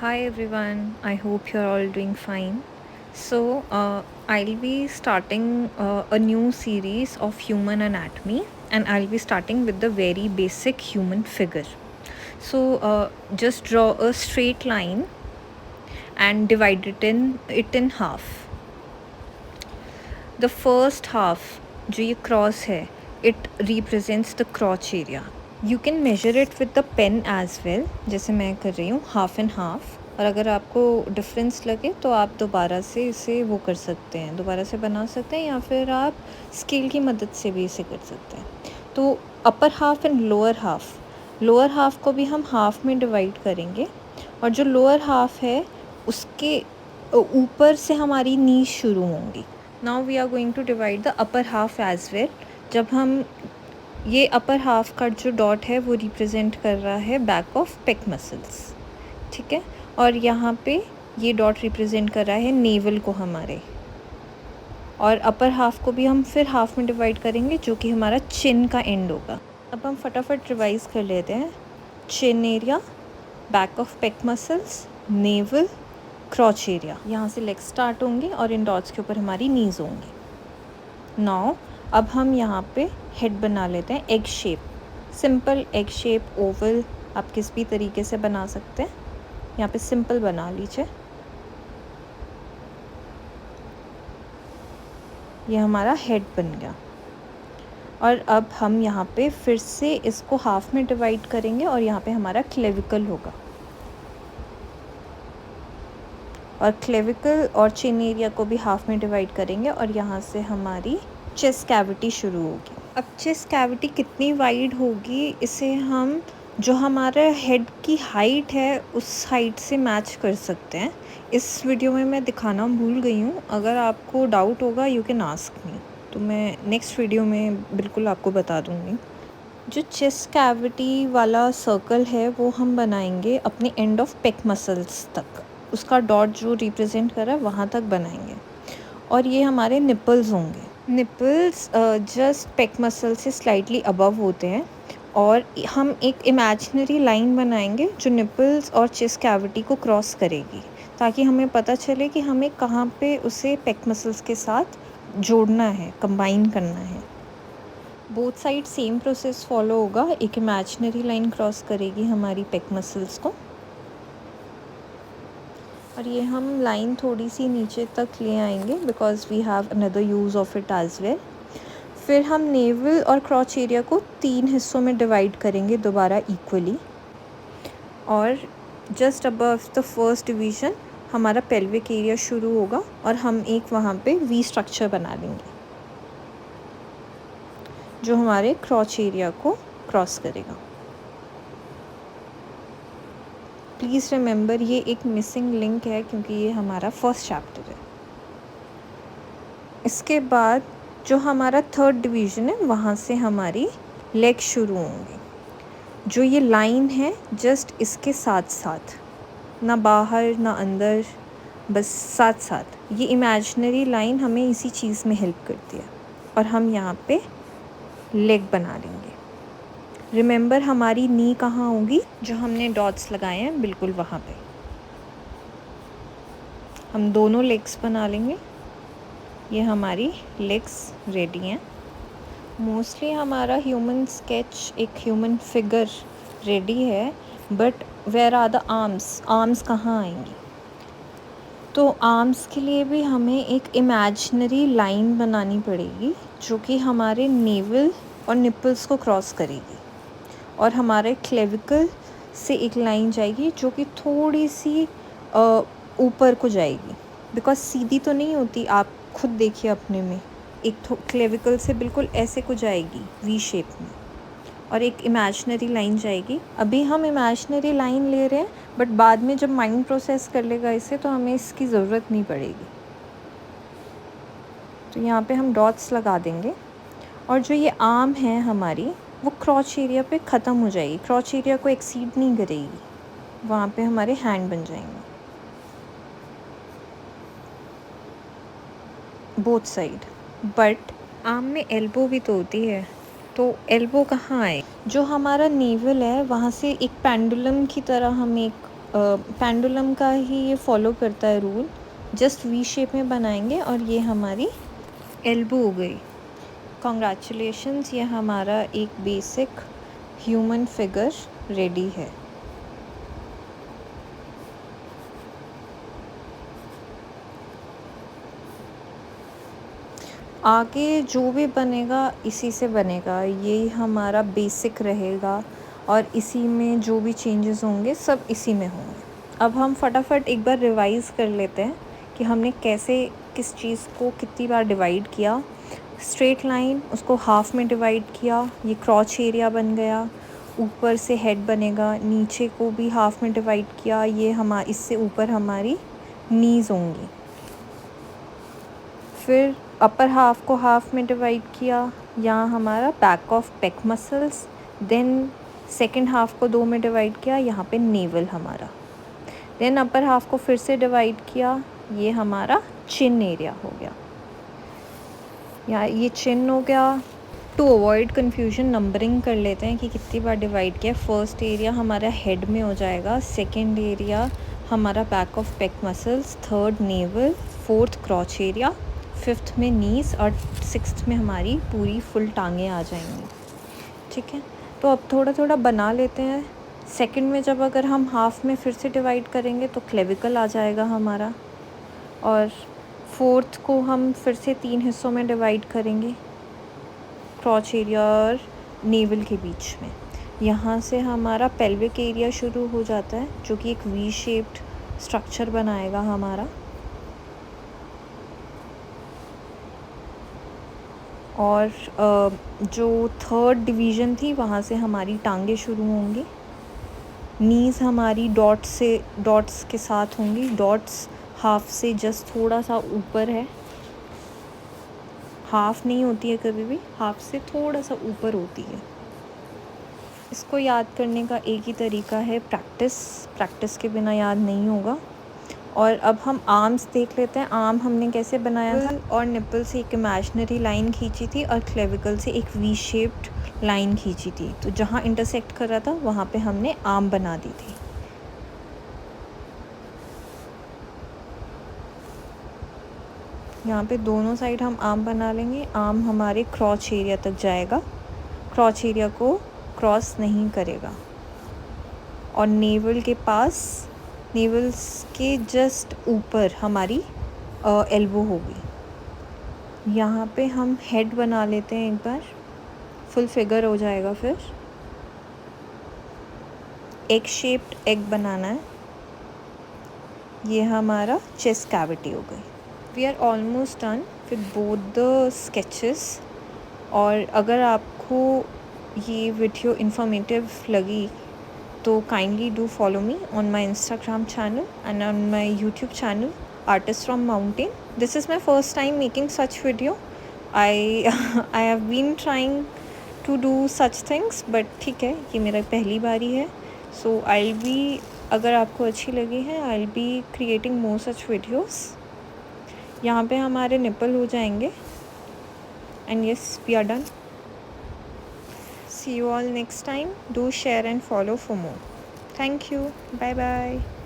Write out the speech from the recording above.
Hi everyone, I hope you're all doing fine. I'll be starting a new series of human anatomy, and I'll be starting with the very basic human figure. Just draw a straight line and divide it in half. The first half, जो ये cross है, it represents the crotch area. You can measure it with the pen as well, जैसे मैं कर रही हूँ half and half. और अगर आपको डिफरेंस लगे तो आप दोबारा से इसे वो कर सकते हैं, दोबारा से बना सकते हैं, या फिर आप स्केल की मदद से भी इसे कर सकते हैं। तो upper half and lower half को भी हम हाफ में डिवाइड करेंगे, और जो लोअर हाफ है उसके ऊपर से हमारी नी शुरू होंगी। Now we are going to divide the upper half as well. जब हम ये अपर हाफ का जो डॉट है वो रिप्रेजेंट कर रहा है बैक ऑफ पेक मसल्स, ठीक है। और यहाँ पे ये डॉट रिप्रेजेंट कर रहा है नेवल को हमारे। और अपर हाफ को भी हम फिर हाफ में डिवाइड करेंगे, जो कि हमारा चिन का एंड होगा। अब हम फटाफट रिवाइज कर लेते हैं। चिन area, back of pec muscles, naval, क्रॉच area, यहाँ से लेग स्टार्ट होंगे और इन डॉट्स के ऊपर हमारी नीज होंगी। नाउ अब हम यहाँ पे हेड बना लेते हैं, egg shape, simple egg shape, Oval, आप किस भी तरीके से बना सकते हैं। यहाँ पे सिंपल बना लीजिए। ये हमारा हेड बन गया। और अब हम यहाँ पे फिर से इसको हाफ में डिवाइड करेंगे, और यहाँ पे हमारा क्लेविकल होगा। और क्लेविकल और चिन एरिया को भी हाफ में डिवाइड करेंगे, और यहाँ से हमारी चेस्ट कैविटी शुरू होगी। अब चेस्ट कैविटी कितनी वाइड होगी, इसे हम जो हमारा हेड की हाइट है उस हाइट से मैच कर सकते हैं। इस वीडियो में मैं दिखाना भूल गई हूँ, अगर आपको डाउट होगा यू कैन आस्क मी, तो मैं नेक्स्ट वीडियो में बिल्कुल आपको बता दूँगी। जो चेस्ट कैविटी वाला सर्कल है वो हम बनाएंगे अपने एंड ऑफ पेक मसल्स तक, उसका डॉट जो रिप्रेजेंट कर रहा है वहाँ तक बनाएंगे। और ये हमारे निपल्स होंगे। निपल्स जस्ट पेक मसल से स्लाइटली अबव होते हैं, और हम एक इमेजिनरी लाइन बनाएंगे जो निपल्स और चेस्ट कैविटी को क्रॉस करेगी, ताकि हमें पता चले कि हमें कहाँ पे उसे पेक मसल्स के साथ जोड़ना है, कंबाइन करना है। Both side same process follow होगा। एक इमेजिनरी लाइन क्रॉस करेगी हमारी पेक मसल्स को, और ये हम लाइन थोड़ी सी नीचे तक ले आएंगे because we have another use of it as well. फिर हम नेवल और क्रॉच एरिया को 3 हिस्सों में डिवाइड करेंगे दोबारा इक्वली, और just above the first division हमारा पेल्विक एरिया शुरू होगा, और हम एक वहाँ पे वी स्ट्रक्चर बना लेंगे जो हमारे क्रॉच एरिया को क्रॉस करेगा। प्लीज़ रिमेंबर ये एक मिसिंग लिंक है क्योंकि ये हमारा फर्स्ट चैप्टर है। इसके बाद जो हमारा थर्ड डिवीज़न है वहाँ से हमारी लेग शुरू होंगी। जो ये लाइन है जस्ट इसके साथ साथ, ना बाहर ना अंदर, बस साथ साथ, ये इमेजिनरी लाइन हमें इसी चीज़ में हेल्प करती है। और हम यहाँ पे लेग बना लेंगे। रिमेंबर हमारी नी कहाँ होगी, जो हमने डॉट्स लगाए हैं बिल्कुल वहाँ पे। हम दोनों लेग्स बना लेंगे। ये हमारी लेग्स रेडी हैं। मोस्टली हमारा ह्यूमन स्केच, एक ह्यूमन फिगर रेडी है, but where are the arms कहाँ आएंगी? तो आर्म्स के लिए भी हमें एक इमेजिनरी लाइन बनानी पड़ेगी जो कि हमारे नेवल और निपल्स को क्रॉस करेगी, और हमारे क्लेविकल से एक लाइन जाएगी जो कि थोड़ी सी ऊपर को जाएगी, बिकॉज सीधी तो नहीं होती, आप खुद देखिए अपने में, एक क्लेविकल से बिल्कुल ऐसे को जाएगी वी शेप में, और एक इमेजिनरी लाइन जाएगी। अभी हम इमेजिनरी लाइन ले रहे हैं, बट बाद में जब माइंड प्रोसेस कर लेगा इसे तो हमें इसकी ज़रूरत नहीं पड़ेगी। तो यहाँ पे हम डॉट्स लगा देंगे, और जो ये आर्म है हमारी वो क्रॉच एरिया पे ख़त्म हो जाएगी, क्रॉच एरिया को एक्सीड नहीं करेगी, वहाँ पे हमारे हैंड बन जाएंगे बोथ साइड। बट आर्म में एल्बो भी तो होती है, तो एल्बो कहाँ आए? जो हमारा नेवल है वहाँ से एक पेंडुलम की तरह हम एक पेंडुलम का ही ये फॉलो करता है रूल। जस्ट वी शेप में बनाएंगे और ये हमारी एल्बो हो गई। कॉन्ग्रेचुलेशंस, ये हमारा एक बेसिक ह्यूमन फिगर रेडी है। आगे जो भी बनेगा इसी से बनेगा, ये हमारा बेसिक रहेगा और इसी में जो भी चेंजेस होंगे सब इसी में होंगे। अब हम फटाफट एक बार रिवाइज़ कर लेते हैं कि हमने कैसे किस चीज़ को कितनी बार डिवाइड किया। स्ट्रेट लाइन, उसको हाफ में डिवाइड किया, ये क्रॉच एरिया बन गया। ऊपर से हेड बनेगा, नीचे को भी हाफ में डिवाइड किया, ये इससे ऊपर हमारी नीज़ होंगी। फिर अपर हाफ को हाफ में डिवाइड किया, यहाँ हमारा back of pec muscles. Then second half को 2 में डिवाइड किया, यहाँ पे नेवल हमारा। देन अपर हाफ को फिर से डिवाइड किया, ये हमारा चिन एरिया हो गया, या ये चिन हो गया। टू अवॉइड कन्फ्यूजन नंबरिंग कर लेते हैं कि कितनी बार डिवाइड किया। फर्स्ट एरिया हमारा हेड में हो जाएगा, सेकंड एरिया हमारा back of pec muscles, third naval, fourth क्रॉच area, fifth में नीज और सिक्स्थ में हमारी पूरी फुल टांगें आ जाएंगी। ठीक है, तो अब थोड़ा थोड़ा बना लेते हैं। सेकंड में जब अगर हम हाफ में फिर से डिवाइड करेंगे तो क्लेविकल आ जाएगा हमारा, और फोर्थ को हम फिर से 3 हिस्सों में डिवाइड करेंगे, क्रॉच एरिया और नेवल के बीच में। यहाँ से हमारा पेल्विक एरिया शुरू हो जाता है, जो कि एक वी शेप्ड स्ट्रक्चर बनाएगा हमारा। और जो थर्ड डिवीज़न थी वहाँ से हमारी टांगे शुरू होंगी। नीज़ हमारी डॉट्स के साथ होंगी। डॉट्स हाफ से जस्ट थोड़ा सा ऊपर है, हाफ नहीं होती है कभी भी, हाफ से थोड़ा सा ऊपर होती है। इसको याद करने का एक ही तरीका है, प्रैक्टिस के बिना याद नहीं होगा। और अब हम आर्म्स देख लेते हैं। आर्म हमने कैसे बनाया था, और निपल से एक इमेजिनरी लाइन खींची थी और क्लेविकल से एक वी शेप्ड लाइन खींची थी। तो जहाँ इंटरसेक्ट कर रहा था वहाँ पे हमने आर्म बना दी थी। यहाँ पे दोनों साइड हम आर्म बना लेंगे। आर्म हमारे क्रॉच एरिया तक जाएगा, क्रॉच एरिया को क्रॉस नहीं करेगा। और नेवल के पास, नेवल्स के जस्ट ऊपर हमारी एल्बो होगी। यहाँ पे हम हेड बना लेते हैं, एक बार फुल फिगर हो जाएगा। फिर एग शेप्ड एग बनाना है, ये हमारा चेस्ट कैविटी हो गई। We are almost done with both the sketches. और अगर आपको ये वीडियो इन्फॉर्मेटिव लगी तो kindly do follow me on my Instagram channel and on my YouTube channel, Artist from Mountain. This is my first time making such video. I have been trying to do such things, but ठीक है, ये मेरा पहली बारी है। So I'll be, अगर आपको अच्छी लगी है, I'll be creating more such videos. यहाँ पे हमारे निपल हो जाएंगे। And yes, we are done. See you all next time. Do share and follow for more. Thank you. Bye bye.